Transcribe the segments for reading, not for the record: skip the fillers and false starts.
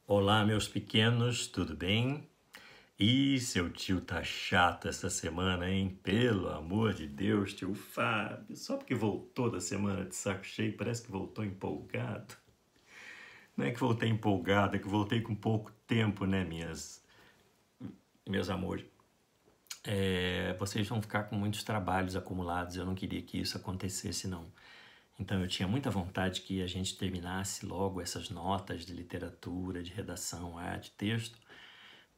Olá, meus pequenos, tudo bem? Ih, seu tio tá chato essa semana, hein? Pelo amor de Deus, tio Fábio. Só porque voltou da semana de saco cheio, parece que voltou empolgado. Não é que voltei empolgado, é que voltei com pouco tempo, né, meus amores? Vocês vão ficar com muitos trabalhos acumulados, eu não queria que isso acontecesse, não. Então eu tinha muita vontade que a gente terminasse logo essas notas de literatura, de redação, arte, texto,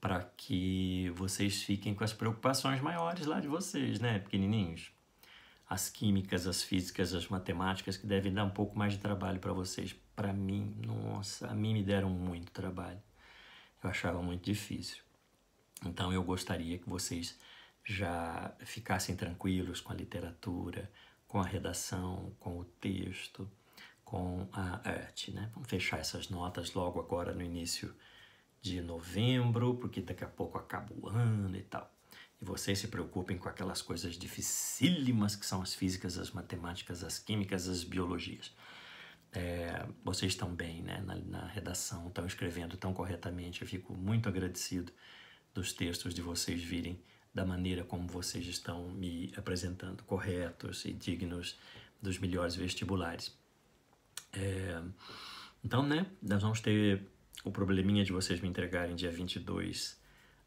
para que vocês fiquem com as preocupações maiores lá de vocês, né, pequenininhos? As químicas, as físicas, as matemáticas, que devem dar um pouco mais de trabalho para vocês. Para mim, nossa, a mim me deram muito trabalho. Eu achava muito difícil. Então eu gostaria que vocês já ficassem tranquilos com a literatura, com a redação, com o texto, com a arte, né? Vamos fechar essas notas logo agora no início de novembro, porque daqui a pouco acaba o ano e tal. E vocês se preocupem com aquelas coisas dificílimas que são as físicas, as matemáticas, as químicas, as biologias. Vocês estão bem, né? Na redação, estão escrevendo tão corretamente. Eu fico muito agradecido dos textos de vocês virem da maneira como vocês estão me apresentando, corretos e dignos dos melhores vestibulares. Então, né, nós vamos ter o probleminha de vocês me entregarem dia 22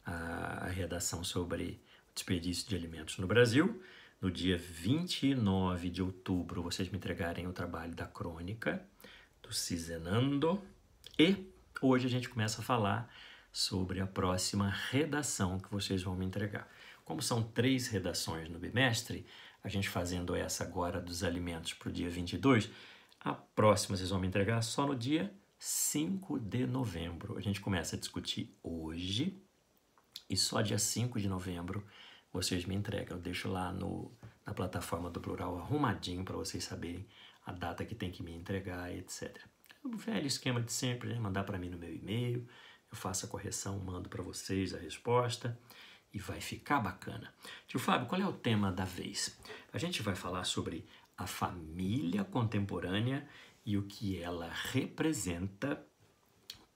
a redação sobre o desperdício de alimentos no Brasil. No dia 29 de outubro, vocês me entregarem o trabalho da crônica do Cisenando. E hoje a gente começa a falar sobre a próxima redação que vocês vão me entregar. Como são 3 redações no bimestre, a gente fazendo essa agora dos alimentos para o dia 22, a próxima vocês vão me entregar só no dia 5 de novembro. A gente começa a discutir hoje e só dia 5 de novembro vocês me entregam. Eu deixo lá na plataforma do Plural arrumadinho para vocês saberem a data que tem que me entregar, etc. O velho esquema de sempre, né? Mandar para mim no meu e-mail, eu faço a correção, mando para vocês a resposta e vai ficar bacana. Tio Fábio, qual é o tema da vez? A gente vai falar sobre a família contemporânea e o que ela representa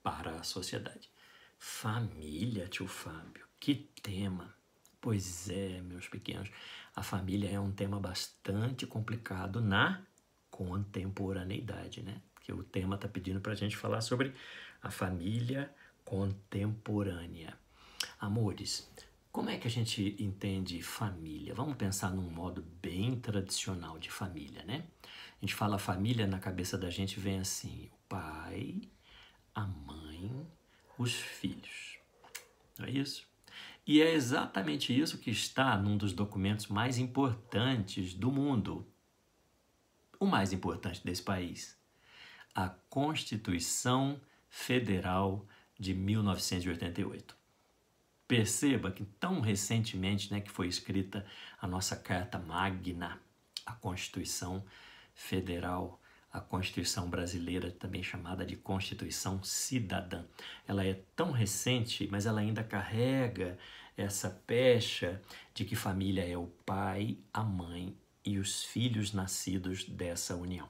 para a sociedade. Família, tio Fábio, que tema! Pois é, meus pequenos, a família é um tema bastante complicado na contemporaneidade, né? Porque o tema está pedindo para a gente falar sobre a família contemporânea. Amores, como é que a gente entende família? Vamos pensar num modo bem tradicional de família, né? A gente fala família, na cabeça da gente vem assim, o pai, a mãe, os filhos. Não é isso? E é exatamente isso que está num dos documentos mais importantes do mundo. O mais importante desse país. A Constituição Federal de 1988. Perceba que tão recentemente, né, que foi escrita a nossa Carta Magna, a Constituição Federal, a Constituição Brasileira, também chamada de Constituição Cidadã. Ela é tão recente, mas ela ainda carrega essa pecha de que família é o pai, a mãe e os filhos nascidos dessa união.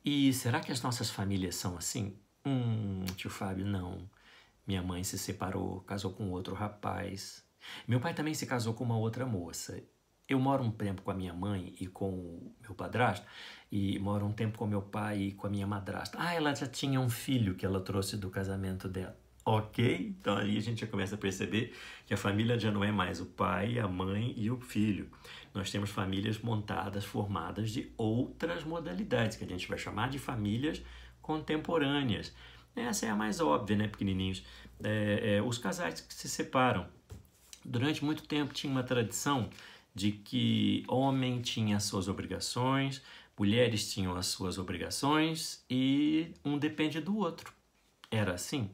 E será que as nossas famílias são assim? Tio Fábio, não. Minha mãe se separou, casou com outro rapaz. Meu pai também se casou com uma outra moça. Eu moro um tempo com a minha mãe e com o meu padrasto, e moro um tempo com meu pai e com a minha madrasta. Ela já tinha um filho que ela trouxe do casamento dela. Ok? Então aí a gente já começa a perceber que a família já não é mais o pai, a mãe e o filho. Nós temos famílias montadas, formadas de outras modalidades, que a gente vai chamar de famílias contemporâneas. Essa é a mais óbvia, né, pequenininhos? Os casais que se separam. Durante muito tempo tinha uma tradição de que homem tinha as suas obrigações, mulheres tinham as suas obrigações e um depende do outro. Era assim?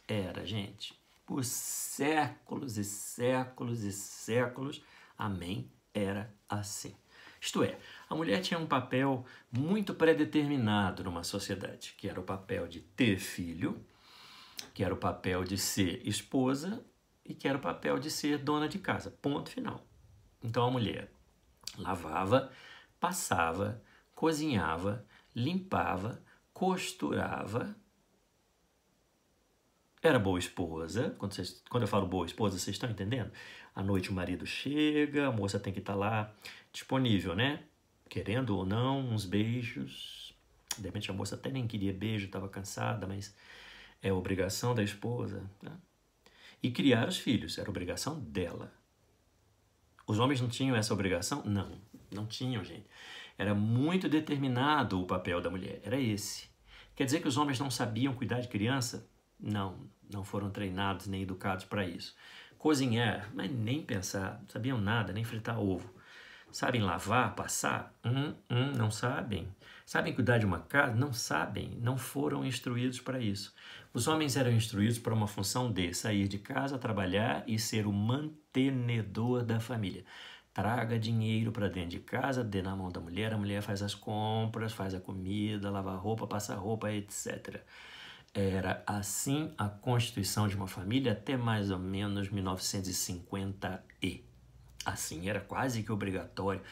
Era, gente. Por séculos e séculos e séculos, amém, era assim. Isto é, a mulher tinha um papel muito pré-determinado numa sociedade, que era o papel de ter filho, que era o papel de ser esposa e que era o papel de ser dona de casa. Ponto final. Então a mulher lavava, passava, cozinhava, limpava, costurava era boa esposa. Quando eu falo boa esposa, vocês estão entendendo? À noite o marido chega, a moça tem que estar lá disponível, né? Querendo ou não, uns beijos. De repente a moça até nem queria beijo, estava cansada, mas é obrigação da esposa. Né? E criar os filhos, era obrigação dela. Os homens não tinham essa obrigação? Não, não tinham, gente. Era muito determinado o papel da mulher, era esse. Quer dizer que os homens não sabiam cuidar de criança? Não, não foram treinados nem educados para isso. Cozinhar, mas nem pensar, não sabiam nada, nem fritar ovo. Sabem lavar, passar? Não sabem. Sabem cuidar de uma casa? Não sabem, não foram instruídos para isso. Os homens eram instruídos para uma função de sair de casa, trabalhar e ser o mantenedor da família. Traga dinheiro para dentro de casa, dê na mão da mulher, a mulher faz as compras, faz a comida, lava a roupa, passa a roupa, etc. Era assim a constituição de uma família até mais ou menos 1950 e assim, era quase que obrigatório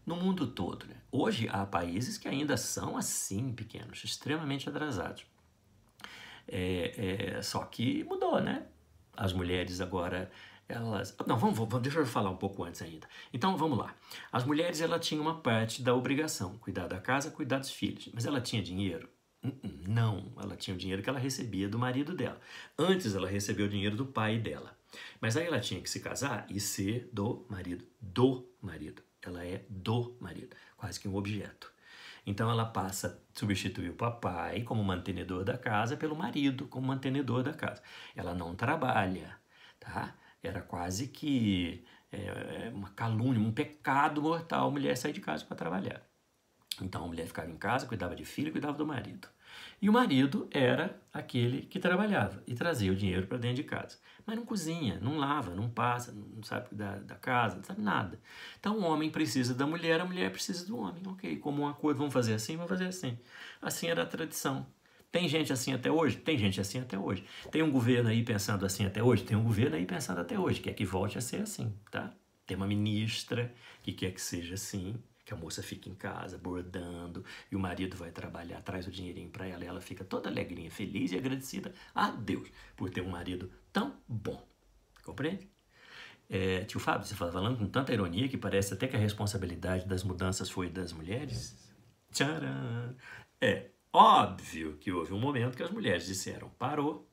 no mundo todo. Né? Hoje há países que ainda são assim pequenos, extremamente atrasados. Só que mudou, né? As mulheres agora, elas... Não, deixa eu falar um pouco antes ainda. Então, vamos lá. As mulheres, ela tinha uma parte da obrigação, cuidar da casa, cuidar dos filhos. Mas ela tinha dinheiro? Não, ela tinha o dinheiro que ela recebia do marido dela. Antes, ela recebeu o dinheiro do pai dela. Mas aí ela tinha que se casar e ser do marido. Do marido. Ela é do marido. Quase que um objeto. Então ela passa a substituir o papai como mantenedor da casa pelo marido como mantenedor da casa. Ela não trabalha, tá? Era quase que uma calúnia, um pecado mortal a mulher sair de casa para trabalhar. Então a mulher ficava em casa, cuidava de filho, cuidava do marido. E o marido era aquele que trabalhava e trazia o dinheiro para dentro de casa. Mas não cozinha, não lava, não passa, não sabe cuidar da casa, não sabe nada. Então o homem precisa da mulher, a mulher precisa do homem. Ok, como um acordo, vamos fazer assim, vamos fazer assim. Assim era a tradição. Tem gente assim até hoje? Tem gente assim até hoje. Tem um governo aí pensando assim até hoje? Tem um governo aí pensando até hoje, quer que volte a ser assim, tá? Tem uma ministra que quer que seja assim, que a moça fica em casa bordando e o marido vai trabalhar, traz o dinheirinho para ela e ela fica toda alegrinha, feliz e agradecida a Deus por ter um marido tão bom. Compreende? Tio Fábio, você fala falando com tanta ironia que parece até que a responsabilidade das mudanças foi das mulheres. Tcharam! É óbvio que houve um momento que as mulheres disseram, parou.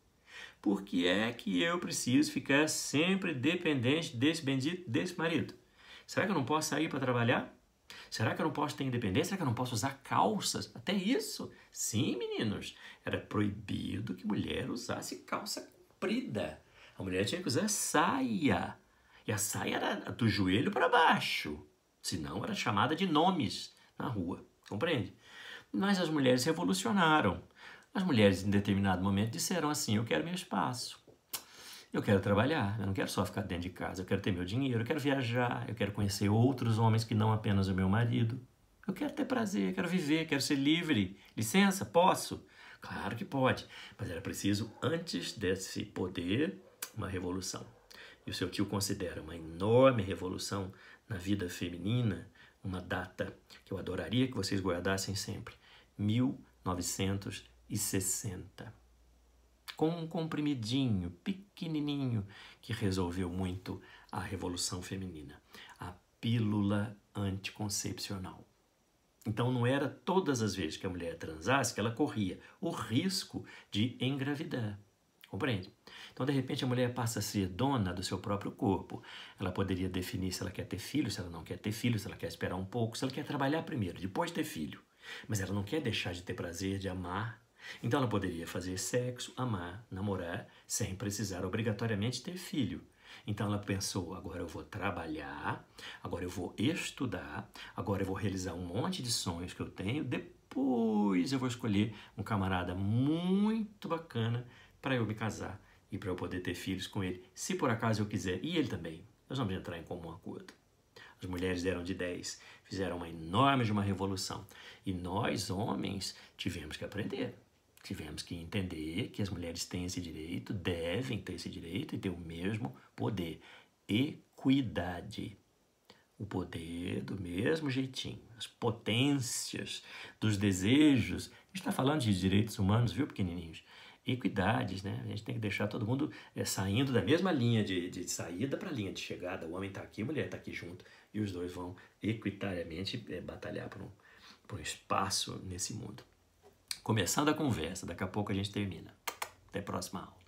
Por que é que eu preciso ficar sempre dependente desse bendito, desse marido? Será que eu não posso sair para trabalhar? Será que eu não posso ter independência? Será que eu não posso usar calças? Até isso. Sim, meninos. Era proibido que mulher usasse calça comprida. A mulher tinha que usar saia. E a saia era do joelho para baixo. Senão era chamada de nomes na rua. Compreende? Mas as mulheres revolucionaram. As mulheres, em determinado momento, disseram assim, eu quero meu espaço. Eu quero trabalhar, eu não quero só ficar dentro de casa, eu quero ter meu dinheiro, eu quero viajar, eu quero conhecer outros homens que não apenas o meu marido. Eu quero ter prazer, eu quero viver, quero ser livre. Licença, posso? Claro que pode, mas era preciso, antes desse poder, uma revolução. E o seu tio considera uma enorme revolução na vida feminina, uma data que eu adoraria que vocês guardassem sempre, 1960. Com um comprimidinho, pequenininho, que resolveu muito a revolução feminina. A pílula anticoncepcional. Então não era todas as vezes que a mulher transasse que ela corria o risco de engravidar. Compreende? Então, de repente, a mulher passa a ser dona do seu próprio corpo. Ela poderia definir se ela quer ter filho, se ela não quer ter filho, se ela quer esperar um pouco, se ela quer trabalhar primeiro, depois ter filho. Mas ela não quer deixar de ter prazer, de amar. Então ela poderia fazer sexo, amar, namorar, sem precisar obrigatoriamente ter filho. Então ela pensou, agora eu vou trabalhar, agora eu vou estudar, agora eu vou realizar um monte de sonhos que eu tenho, depois eu vou escolher um camarada muito bacana para eu me casar e para eu poder ter filhos com ele, se por acaso eu quiser, e ele também. Nós vamos entrar em comum acordo. As mulheres deram de 10, fizeram uma enorme de uma revolução. E nós, homens, tivemos que aprender. Tivemos que entender que as mulheres têm esse direito, devem ter esse direito e ter o mesmo poder. Equidade. O poder do mesmo jeitinho. As potências dos desejos. A gente está falando de direitos humanos, viu, pequenininhos? equidades, né? A gente tem que deixar todo mundo saindo da mesma linha de saída para a linha de chegada. O homem está aqui, a mulher está aqui junto. E os dois vão equitariamente batalhar por um espaço nesse mundo. Começando a conversa, daqui a pouco a gente termina. Até a próxima aula.